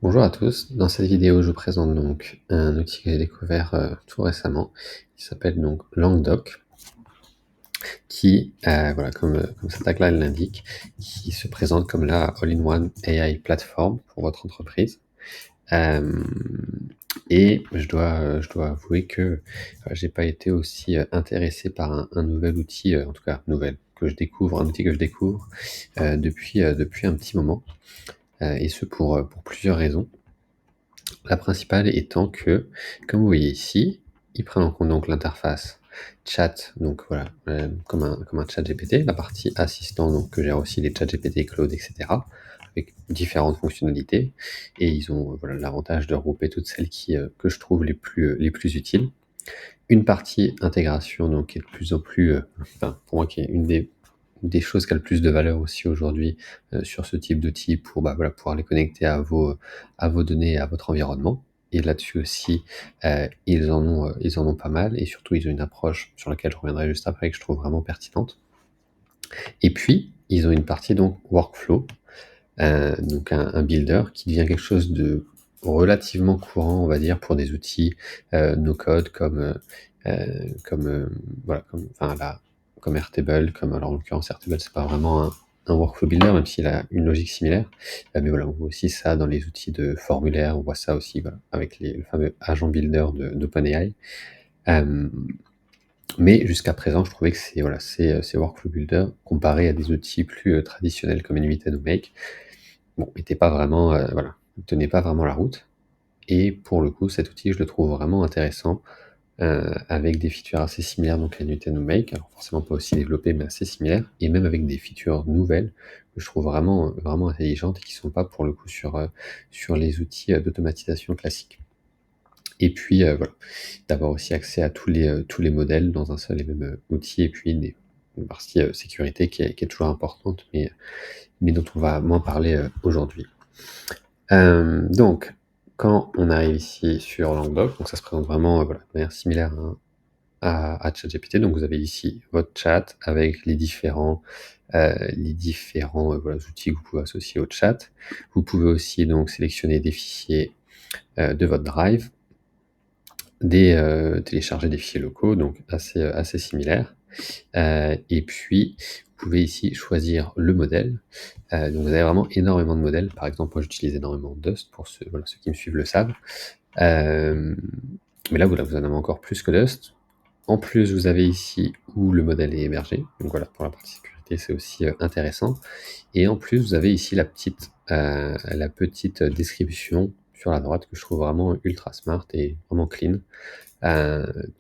Bonjour à tous, dans cette vidéo je vous présente donc un outil que j'ai découvert tout récemment, qui s'appelle donc Langdoc, qui, voilà, comme sa tagline l'indique, qui se présente comme la all-in-one AI platform pour votre entreprise. Euh, et je dois avouer que j'ai pas été aussi intéressé par un nouvel outil, en tout cas nouvel, un outil que je découvre depuis un petit moment, et ce pour plusieurs raisons. La principale étant que, comme vous voyez ici, ils prennent en compte donc l'interface chat, donc voilà, comme un chat GPT, la partie assistant, donc que gère aussi les chats GPT, Claude, etc., avec différentes fonctionnalités. Et ils ont voilà, l'avantage de regrouper toutes celles que je trouve les plus utiles. Une partie intégration, donc qui est de plus en plus, enfin, pour moi, qui est une des choses qui a le plus de valeur aussi aujourd'hui sur ce type d'outils pour voilà, pouvoir les connecter à vos données et à votre environnement. Et là-dessus aussi, ils en ont pas mal, et surtout ils ont une approche sur laquelle je reviendrai juste après que je trouve vraiment pertinente. Et puis, ils ont une partie donc workflow, donc un builder qui devient quelque chose de relativement courant, on va dire, pour des outils no code voilà, comme Airtable, comme alors en l'occurrence Airtable, c'est pas vraiment un workflow builder, même s'il a une logique similaire. Mais voilà, on voit aussi ça dans les outils de formulaire, on voit ça aussi voilà, avec le fameux agent builder d'OpenAI. Euh, mais jusqu'à présent, je trouvais que voilà, ces workflow builders, comparés à des outils plus traditionnels comme Invite ou Make, bon, était pas vraiment, voilà, il tenait pas vraiment la route. Et pour le coup, cet outil, je le trouve vraiment intéressant, avec des features assez similaires donc à Newton ou Make, alors forcément pas aussi développées, mais assez similaires, et même avec des features nouvelles que je trouve vraiment, vraiment intelligentes et qui sont pas pour le coup sur les outils d'automatisation classiques. Et puis voilà, d'avoir aussi accès à tous les modèles dans un seul et même outil, et puis une partie sécurité qui est toujours importante, mais dont on va moins parler aujourd'hui. Donc, quand on arrive ici sur Langdoc, donc ça se présente vraiment voilà, de manière similaire à ChatGPT. Donc vous avez ici votre chat avec les différents voilà, outils que vous pouvez associer au chat. Vous pouvez aussi donc sélectionner des fichiers de votre Drive, télécharger des fichiers locaux, donc assez similaires. Et puis, vous pouvez ici choisir le modèle. Donc vous avez vraiment énormément de modèles. Par exemple, moi j'utilise énormément Dust, pour voilà, ceux qui me suivent le savent. Euh, mais là, voilà, vous en avez encore plus que Dust. En plus, vous avez ici où le modèle est hébergé. Donc voilà, pour la partie sécurité, c'est aussi intéressant. Et en plus, vous avez ici la petite description sur la droite que je trouve vraiment ultra smart et vraiment clean.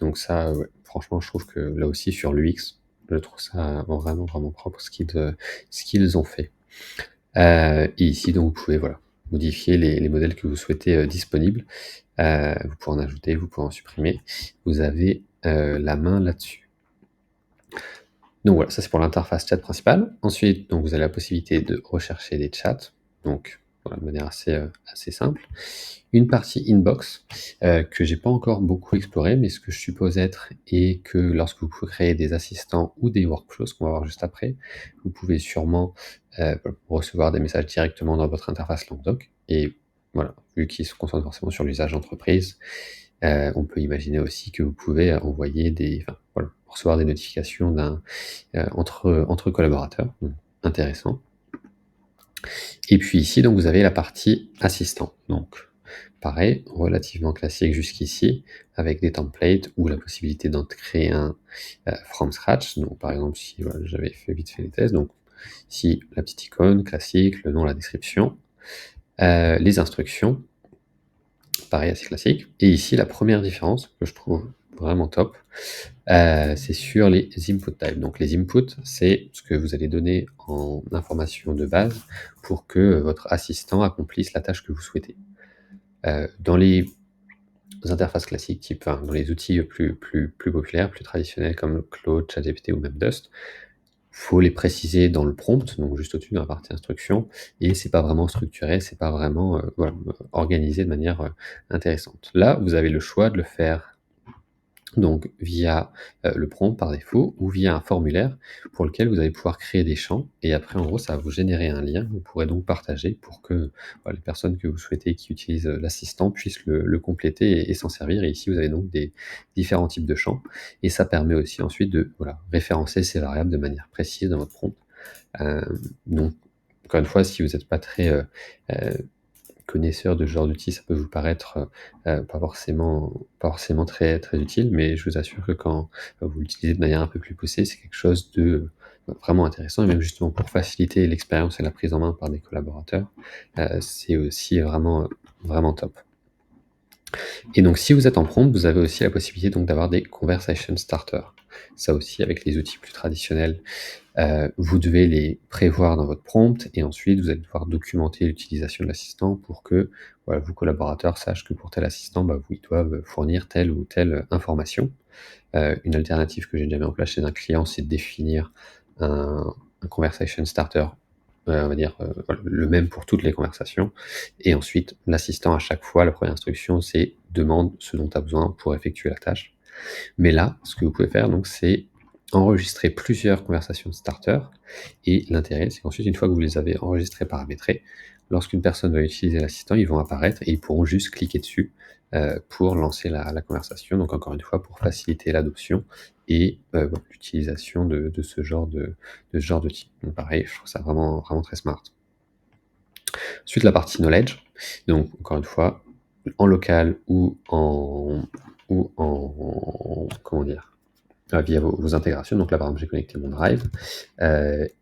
Donc ça, ouais, franchement, je trouve que là aussi sur l'UX, je trouve ça vraiment, vraiment propre ce qu'ils ont fait. Et ici, donc, vous pouvez voilà, modifier les modèles que vous souhaitez disponibles. Vous pouvez en ajouter, vous pouvez en supprimer. Vous avez la main là-dessus. Donc voilà, ça c'est pour l'interface chat principale. Ensuite, donc, vous avez la possibilité de rechercher des chats, donc voilà, de manière assez simple. Une partie inbox que j'ai pas encore beaucoup exploré, mais ce que je suppose être est que lorsque vous créez des assistants ou des workflows, ce qu'on va voir juste après, vous pouvez sûrement recevoir des messages directement dans votre interface Langdoc. Et voilà, vu qu'ils se concentrent forcément sur l'usage d'entreprise, on peut imaginer aussi que vous pouvez envoyer enfin, voilà, recevoir des notifications entre collaborateurs. Donc, intéressant. Et puis ici, donc, vous avez la partie assistant. Donc, pareil, relativement classique jusqu'ici, avec des templates ou la possibilité d'en créer un from scratch. Donc, par exemple, si voilà, j'avais vite fait les tests, donc ici, la petite icône classique, le nom, la description, les instructions, pareil, assez classique. Et ici, la première différence que je trouve vraiment top, c'est sur les input types. Donc les inputs, c'est ce que vous allez donner en information de base pour que votre assistant accomplisse la tâche que vous souhaitez. Dans les interfaces classiques, enfin, dans les outils plus populaires, plus traditionnels comme Claude, ChatGPT ou même Dust, faut les préciser dans le prompt, donc juste au-dessus dans la partie instruction, et c'est pas vraiment structuré, c'est pas vraiment organisé de manière intéressante. Là, vous avez le choix de le faire donc via, le prompt par défaut ou via un formulaire pour lequel vous allez pouvoir créer des champs et après en gros ça va vous générer un lien. Vous pourrez donc partager pour que, voilà, les personnes que vous souhaitez qui utilisent, l'assistant puissent le compléter et s'en servir et ici vous avez donc des différents types de champs et ça permet aussi ensuite de, voilà, référencer ces variables de manière précise dans votre prompt. Donc encore une fois, si vous n'êtes pas très, heu, connaisseur de ce genre d'outils, ça peut vous paraître, pas forcément très très utile, mais je vous assure que quand, vous l'utilisez de manière un peu plus poussée, c'est quelque chose de, vraiment intéressant et même justement pour faciliter l'expérience et la prise en main par des collaborateurs, c'est aussi vraiment, vraiment top. Et donc si vous êtes en prompt, vous avez aussi la possibilité donc d'avoir des conversation starters. Ça aussi avec les outils plus traditionnels, vous devez les prévoir dans votre prompt et ensuite vous allez devoir documenter l'utilisation de l'assistant pour que, voilà, vos collaborateurs sachent que pour tel assistant, bah, ils doivent fournir telle ou telle information. Une alternative que j'ai déjà mis en place chez un client, c'est de définir un conversation starter, on va dire, voilà, le même pour toutes les conversations et ensuite l'assistant à chaque fois, la première instruction, c'est: «Demande ce dont tu as besoin pour effectuer la tâche». Mais là, ce que vous pouvez faire donc, c'est enregistrer plusieurs conversations starter et l'intérêt, c'est qu'ensuite, une fois que vous les avez enregistrées, paramétrées, lorsqu'une personne va utiliser l'assistant, ils vont apparaître et ils pourront juste cliquer dessus, pour lancer la conversation. Donc encore une fois, pour faciliter l'adoption et voilà, l'utilisation de ce genre d'outil. Donc pareil, je trouve ça vraiment vraiment très smart. Ensuite, la partie knowledge. Donc encore une fois, en local ou en comment dire? Via vos intégrations. Donc là, par exemple, j'ai connecté mon Drive,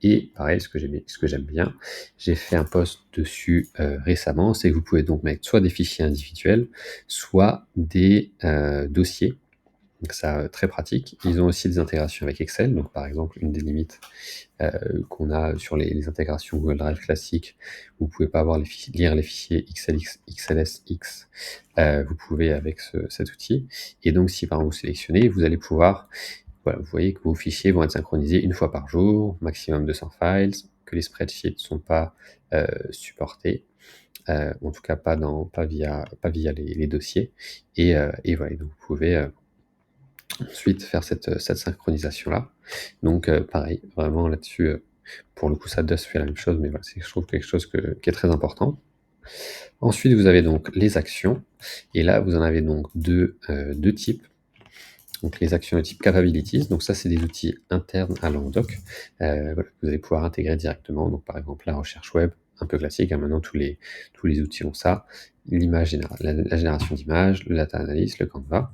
et pareil, ce que j'aime bien, j'ai fait un post dessus, récemment, c'est que vous pouvez donc mettre soit des fichiers individuels, soit des, dossiers. Donc ça, très pratique. Ils ont aussi des intégrations avec Excel. Donc par exemple, une des limites, qu'on a sur les intégrations Google Drive classiques, vous pouvez pas avoir lire les fichiers XLSX, vous pouvez avec cet outil et donc si par exemple vous sélectionnez, vous allez pouvoir, voilà, vous voyez que vos fichiers vont être synchronisés une fois par jour, maximum 200 files, que les spreadsheets ne sont pas, supportés, en tout cas pas via les dossiers et voilà, donc vous pouvez, ensuite faire cette synchronisation-là. Donc pareil, vraiment là-dessus, pour le coup, ça Dust fait la même chose, mais voilà, c'est je trouve quelque chose qui est très important. Ensuite, vous avez donc les actions et là, vous en avez donc 2 types. Donc les actions de type capabilities, donc ça, c'est des outils internes à Languedoc, voilà, que vous allez pouvoir intégrer directement. Donc par exemple, la recherche web, un peu classique, hein, maintenant tous les outils ont ça. L'image la génération d'images, le data analyst, le Canva.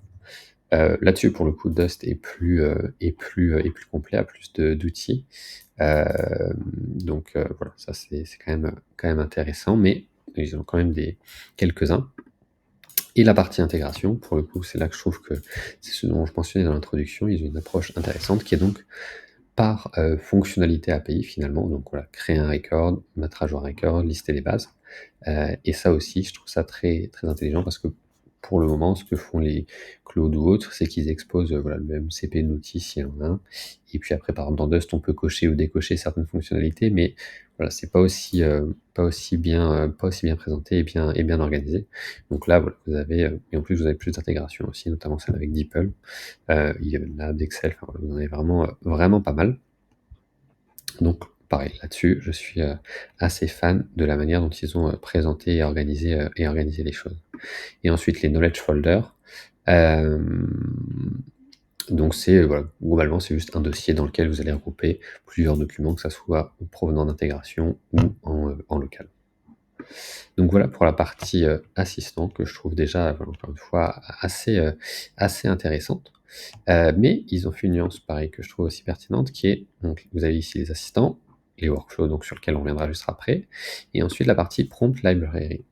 Là-dessus, pour le coup, Dust est plus complet, a plus d'outils. Donc voilà, ça c'est quand même intéressant, mais ils ont quand même quelques-uns. Et la partie intégration, pour le coup, c'est là que je trouve que c'est ce dont je mentionnais dans l'introduction, ils ont une approche intéressante qui est donc par, fonctionnalité API finalement. Donc voilà, créer un record, mettre à jour un record, lister les bases. Et ça aussi, je trouve ça très, très intelligent parce que pour le moment, ce que font les clouds ou autres, c'est qu'ils exposent, voilà, le MCP de l'outil s'il y en a un. Et puis après, par exemple, dans Dust, on peut cocher ou décocher certaines fonctionnalités, mais voilà, c'est pas aussi bien présenté et bien organisé. Donc là, voilà, vous avez, et en plus, vous avez plus d'intégration aussi, notamment celle avec DeepL. Il y a la d'Excel, enfin voilà, vous en avez vraiment, vraiment pas mal. Donc pareil, là-dessus, je suis, assez fan de la manière dont ils ont, présenté et organisé les choses. Et ensuite les knowledge folders, hem, donc c'est, voilà, globalement, c'est juste un dossier dans lequel vous allez regrouper plusieurs documents, que ça soit provenant d'intégration ou en local. Donc voilà pour la partie, assistant que je trouve déjà, voilà, encore une fois assez intéressante. Mais ils ont fait une nuance pareil que je trouve aussi pertinente qui est donc vous avez ici les assistants, les workflows donc sur lesquels on reviendra juste après et ensuite la partie prompt library.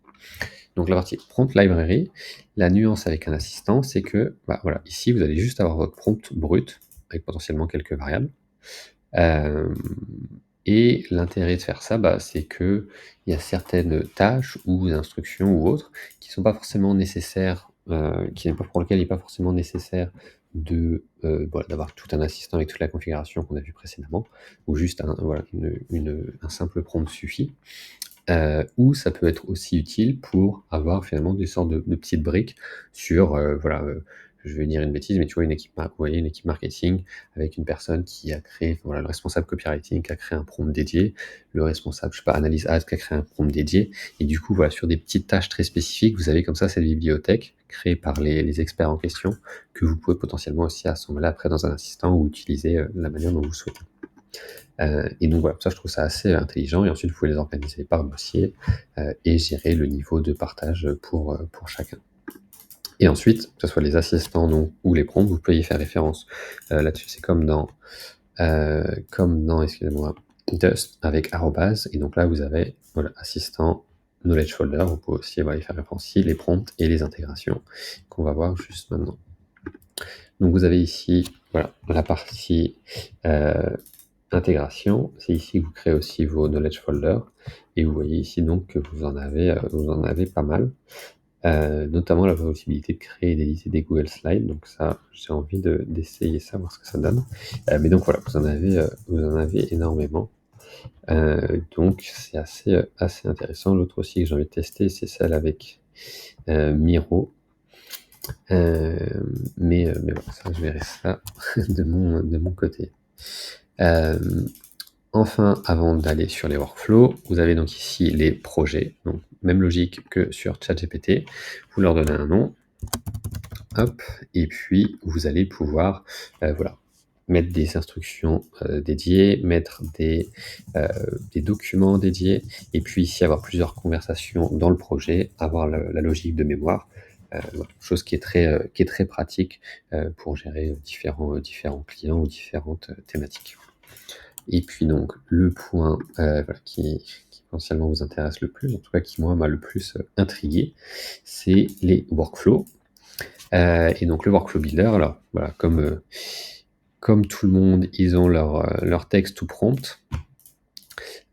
Donc la partie prompt library, la nuance avec un assistant, c'est que, bah, voilà, ici vous allez juste avoir votre prompt brut avec potentiellement quelques variables. Hem Et l'intérêt de faire ça, bah, c'est qu'il y a certaines tâches ou instructions ou autres qui sont pas forcément nécessaires, qui n'est pas pour lesquelles il n'est pas forcément nécessaire voilà, d'avoir tout un assistant avec toute la configuration qu'on a vue précédemment ou juste voilà, un simple prompt suffit. Ou ça peut être aussi utile pour avoir finalement des sortes de petites briques sur, voilà, je vais dire une bêtise, mais tu vois vous voyez une équipe marketing avec une personne qui a créé, voilà, le responsable copywriting qui a créé un prompt dédié, le responsable, je sais pas, analyse ads qui a créé un prompt dédié. Et du coup, voilà, sur des petites tâches très spécifiques, vous avez comme ça cette bibliothèque créée par les experts en question que vous pouvez potentiellement aussi assembler après dans un assistant ou utiliser de la manière dont vous souhaitez. Et donc voilà, ça je trouve ça assez intelligent et ensuite vous pouvez les organiser par dossier et gérer le niveau de partage pour chacun. Et ensuite, que ce soit les assistants donc, ou les prompts, vous pouvez y faire référence. Là-dessus, c'est comme dans, excusez-moi, Dust avec arrobase. Et donc là, vous avez voilà, assistant, knowledge folder. Vous pouvez aussi voilà, y faire référence ici, les prompts et les intégrations qu'on va voir juste maintenant. Donc vous avez ici voilà, la partie intégration. C'est ici que vous créez aussi vos knowledge folder. Et vous voyez ici donc que vous en avez pas mal. Notamment la possibilité de créer et d'éditer des Google Slides. Donc ça, j'ai envie d'essayer ça, voir ce que ça donne. Mais donc voilà, vous en avez énormément. Donc c'est assez intéressant. L'autre aussi que j'ai envie de tester, c'est celle avec Miro. Mais voilà, ça, je verrai ça de mon côté. Enfin, avant d'aller sur les workflows, vous avez donc ici les projets. Donc, même logique que sur ChatGPT. Vous leur donnez un nom. Hop, et puis vous allez pouvoir voilà, mettre des instructions dédiées, mettre des documents dédiés, et puis ici avoir plusieurs conversations dans le projet, avoir la logique de mémoire. Voilà, chose qui est très pratique pour gérer différents clients ou différentes thématiques. Et puis donc le point voilà, qui potentiellement vous intéresse le plus, en tout cas qui moi m'a le plus intrigué, c'est les workflows. Et donc le workflow builder, alors voilà, comme tout le monde, ils ont leur texte tout prompt.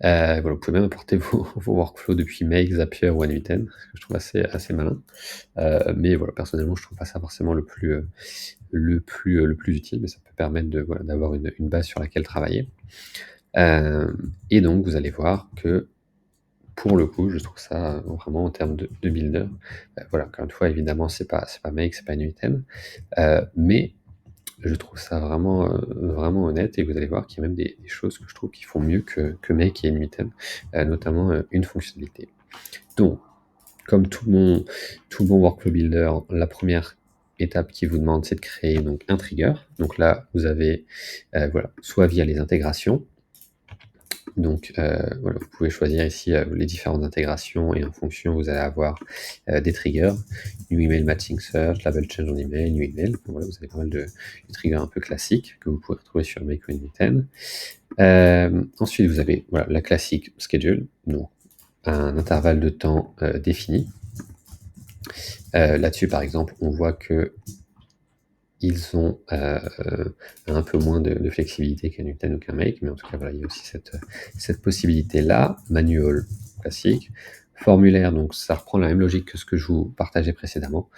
Voilà, vous pouvez même importer vos workflows depuis Make, Zapier ou N8N, que je trouve assez malin. Mais voilà, personnellement, je trouve pas ça forcément le plus utile, mais ça peut permettre voilà, d'avoir une base sur laquelle travailler. Et donc, vous allez voir que pour le coup, je trouve ça vraiment en termes de builder. Voilà, encore une fois, évidemment, c'est pas Make, c'est pas N8N, mais je trouve ça vraiment honnête et vous allez voir qu'il y a même des choses que je trouve qui font mieux que Make et N8N, notamment une fonctionnalité. Donc, comme tout bon workflow builder, la première étape qui vous demande, c'est de créer donc un trigger. Donc là, vous avez voilà, soit via les intégrations. Donc voilà, vous pouvez choisir ici les différentes intégrations et en fonction, vous allez avoir des triggers, New Email Matching Search, Label Change en Email, New Email. Donc, voilà, vous avez pas mal de triggers un peu classiques que vous pouvez retrouver sur Make or N8N. Ensuite, vous avez voilà, la classique schedule, donc un intervalle de temps défini. Là-dessus, par exemple, on voit que ils ont un peu moins de flexibilité qu'un N8N ou qu'un Make, mais en tout cas, voilà, il y a aussi cette possibilité-là. Manual classique. Formulaire, donc ça reprend la même logique que ce que je vous partageais précédemment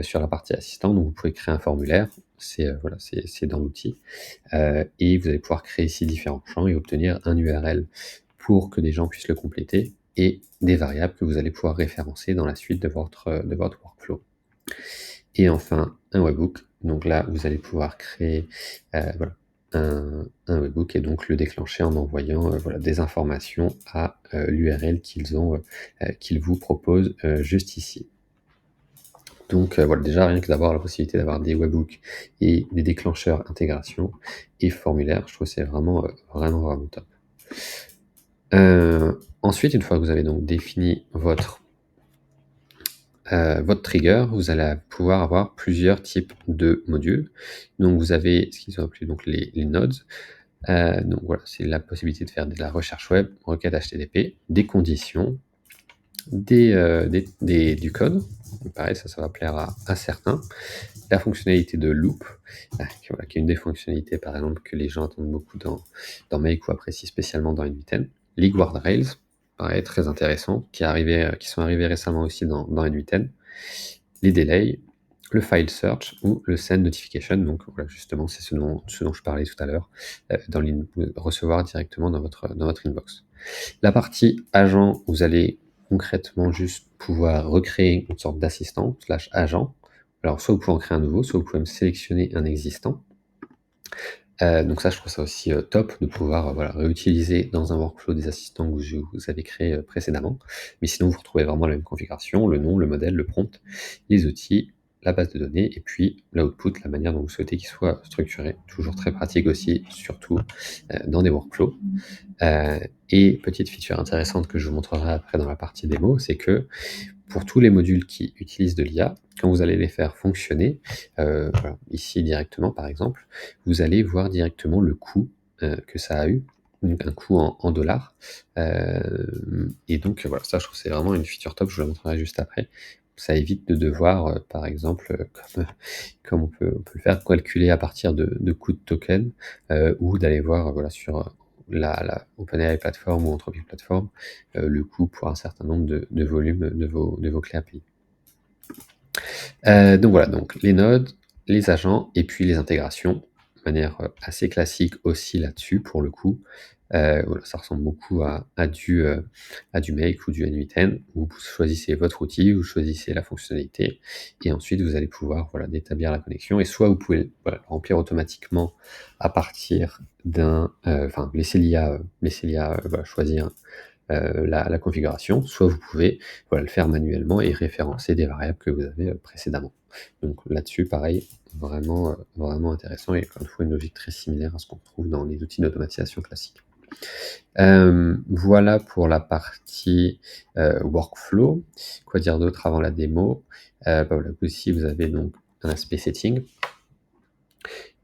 sur la partie assistant. Donc vous pouvez créer un formulaire, c'est dans l'outil, et vous allez pouvoir créer ici différents champs et obtenir un URL pour que des gens puissent le compléter et des variables que vous allez pouvoir référencer dans la suite de votre workflow. Et enfin, un webhook. Donc là, vous allez pouvoir créer voilà, un webhook et donc le déclencher en envoyant voilà, des informations à l'URL qu'ils vous proposent juste ici. Donc voilà, déjà rien que d'avoir la possibilité d'avoir des webhooks et des déclencheurs intégration et formulaires, je trouve que c'est vraiment top. Ensuite, une fois que vous avez donc défini votre trigger, vous allez pouvoir avoir plusieurs types de modules. Donc vous avez ce qu'ils ont appelé donc les nodes. Donc voilà, c'est la possibilité de faire de la recherche web, requête HTTP, des conditions, du code. Donc pareil, ça va plaire à certains. La fonctionnalité de loop, qui est une des fonctionnalités par exemple que les gens attendent beaucoup dans Make ou apprécient spécialement dans N8N. Les guardrails, pareil, très intéressant, qui sont arrivés récemment aussi dans N8N. Les delays, le file search ou le send notification. Donc voilà, justement, c'est ce dont je parlais tout à l'heure, recevoir directement dans votre inbox. La partie agent, vous allez concrètement juste pouvoir recréer une sorte d'assistant /agent Alors soit vous pouvez en créer un nouveau, soit vous pouvez me sélectionner un existant. Donc ça, je trouve ça aussi, top de pouvoir, voilà, réutiliser dans un workflow des assistants que vous avez créés, précédemment. Mais sinon, vous retrouvez vraiment la même configuration, le nom, le modèle, le prompt, les outils, la base de données et puis l'output, la manière dont vous souhaitez qu'il soit structuré. Toujours très pratique aussi, surtout, dans des workflows. Et petite feature intéressante que je vous montrerai après dans la partie démo, c'est que pour tous les modules qui utilisent de l'IA, quand vous allez les faire fonctionner, voilà, ici directement par exemple, vous allez voir directement le coût, que ça a eu, donc un coût en dollars. Et donc voilà, ça je trouve que c'est vraiment une feature top, je vous la montrerai juste après. Ça évite de devoir, par exemple, comme on peut le faire, calculer à partir de coûts de token, ou d'aller voir, voilà, sur, la OpenAI plateforme ou Anthropic plateforme, le coût pour un certain nombre de volumes de vos clés API. Donc voilà, donc les nodes, les agents et puis les intégrations, de manière, assez classique aussi là-dessus pour le coup. Voilà, ça ressemble beaucoup à du Make ou du N8N, où vous choisissez votre outil, vous choisissez la fonctionnalité et ensuite vous allez pouvoir, voilà, d'établir la connexion et soit vous pouvez, voilà, remplir automatiquement à partir d'un, enfin laisser l'IA, voilà, choisir la configuration, soit vous pouvez, voilà, le faire manuellement et référencer des variables que vous avez précédemment. Donc là-dessus, pareil, vraiment, vraiment intéressant et encore une fois une logique très similaire à ce qu'on trouve dans les outils d'automatisation classiques. Voilà pour la partie workflow. Quoi dire d'autre avant la démo? Voilà, aussi vous avez donc un aspect setting.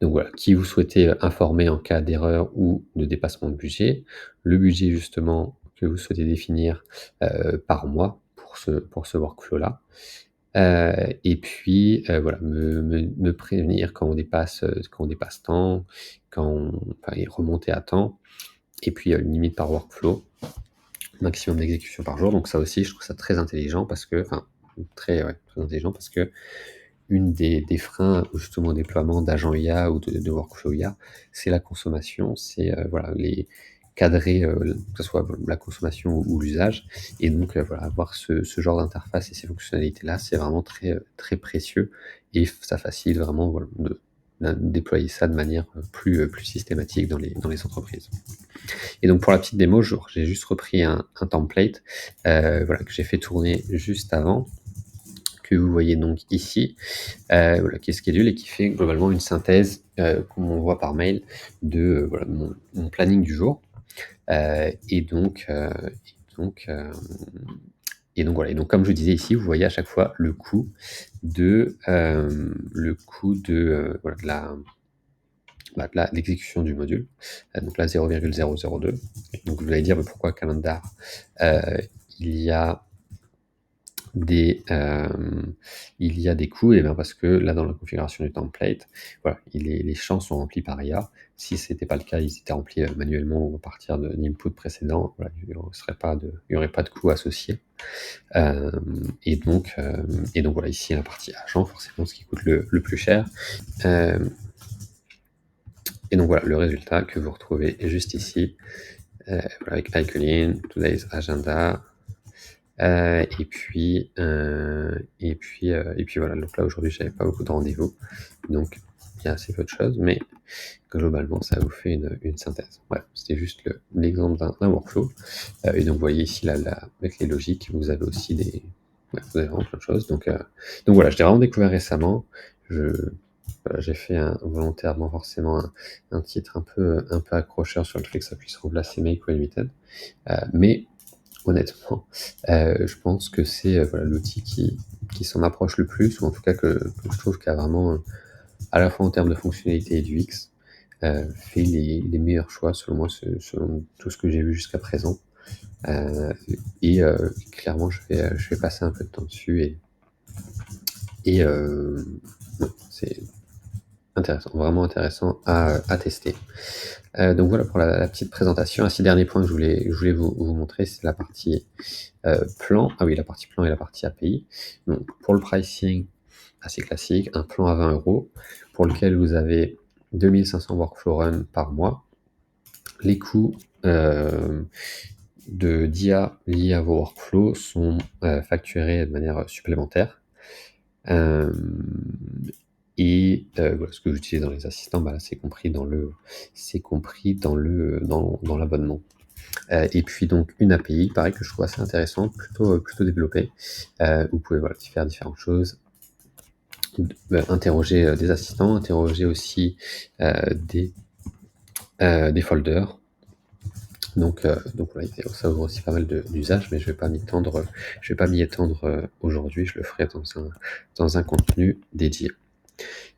Donc voilà, qui vous souhaitez informer en cas d'erreur ou de dépassement de budget. Le budget justement que vous souhaitez définir par mois pour ce workflow-là. Et puis voilà, me prévenir quand on dépasse tant, enfin et remonter à temps. Et puis une limite par workflow, maximum d'exécution par jour. Donc ça aussi, je trouve ça très intelligent parce que, enfin, très intelligent parce que une des freins justement au déploiement d'agents IA ou de workflow IA, c'est la consommation, c'est voilà, les cadrer, que ce soit la consommation ou l'usage. Et donc voilà, avoir ce genre d'interface et ces fonctionnalités-là, c'est vraiment très, très précieux et ça facilite vraiment, voilà, de déployer ça de manière plus systématique dans les entreprises. Et donc pour la petite démo, j'ai juste repris un template, voilà, que j'ai fait tourner juste avant, que vous voyez donc ici, voilà, qui est schedule et qui fait globalement une synthèse, comme on voit par mail, de voilà, mon planning du jour. Et donc, voilà. Et donc, comme je disais ici, vous voyez à chaque fois le coût voilà, de l'exécution du module. Donc là, 0,002. Donc vous allez dire, mais pourquoi calendar il y a des coûts? Et bien parce que là, dans la configuration du template, voilà, les champs sont remplis par IA. Si ce n'était pas le cas, ils étaient remplis manuellement ou à partir de l'input précédent, voilà, il n'y aurait pas de coût associé. Et donc voilà, ici la partie agent, forcément ce qui coûte le plus cher. Et donc voilà, le résultat que vous retrouvez est juste ici, voilà, avec Icoline, Today's Agenda, et puis voilà. Donc là aujourd'hui j'avais pas beaucoup de rendez-vous, donc il y a assez peu de choses, mais globalement ça vous fait une synthèse. Bref, c'était juste l'exemple d'un workflow. Et donc vous voyez ici là, avec les logiques, vous avez aussi vous avez vraiment plein de choses. Donc voilà, je l'ai vraiment découvert récemment. Voilà, j'ai fait volontairement forcément un titre un peu accrocheur sur le fait que ça puisse remplacer Make ou Unlimited. Mais honnêtement, je pense que c'est voilà, l'outil qui s'en approche le plus, ou en tout cas que je trouve qu'il a vraiment, à la fois en termes de fonctionnalité et du X, fait les meilleurs choix selon moi, selon tout ce que j'ai vu jusqu'à présent. Et clairement, je vais passer un peu de temps dessus et ouais, c'est intéressant, vraiment intéressant à tester. Donc voilà pour la petite présentation. Un 6 derniers points que je voulais vous montrer, c'est la partie plan. Ah oui, la partie plan et la partie API. Donc pour le pricing, assez classique, un plan à 20 € pour lequel vous avez 2500 workflow run par mois. Les coûts d'IA liés à vos workflows sont facturés de manière supplémentaire. Hem voilà, ce que j'utilise dans les assistants, bah, là, c'est compris dans l'abonnement. Et puis donc une API, pareil, que je trouve assez intéressante, plutôt développée, où vous pouvez, voilà, faire différentes choses, interroger, des assistants, interroger aussi, des folders. Donc voilà, ça ouvre aussi pas mal d'usages, mais je vais pas m'y étendre aujourd'hui, je le ferai dans un contenu dédié.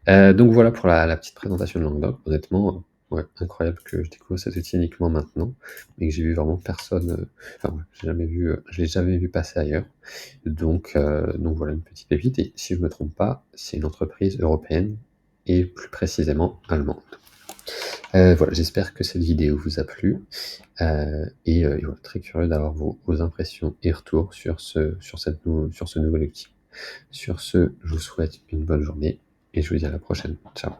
Donc voilà pour la petite présentation de Languedoc. Honnêtement, ouais, incroyable que je découvre cet outil uniquement maintenant et que j'ai vu vraiment personne, enfin, ouais, je l'ai jamais vu passer ailleurs. Donc voilà une petite pépite et si je me trompe pas, c'est une entreprise européenne et plus précisément allemande. Voilà, j'espère que cette vidéo vous a plu, et voilà, très curieux d'avoir vos impressions et retours sur ce nouvel outil. Sur ce, je vous souhaite une bonne journée et je vous dis à la prochaine. Ciao.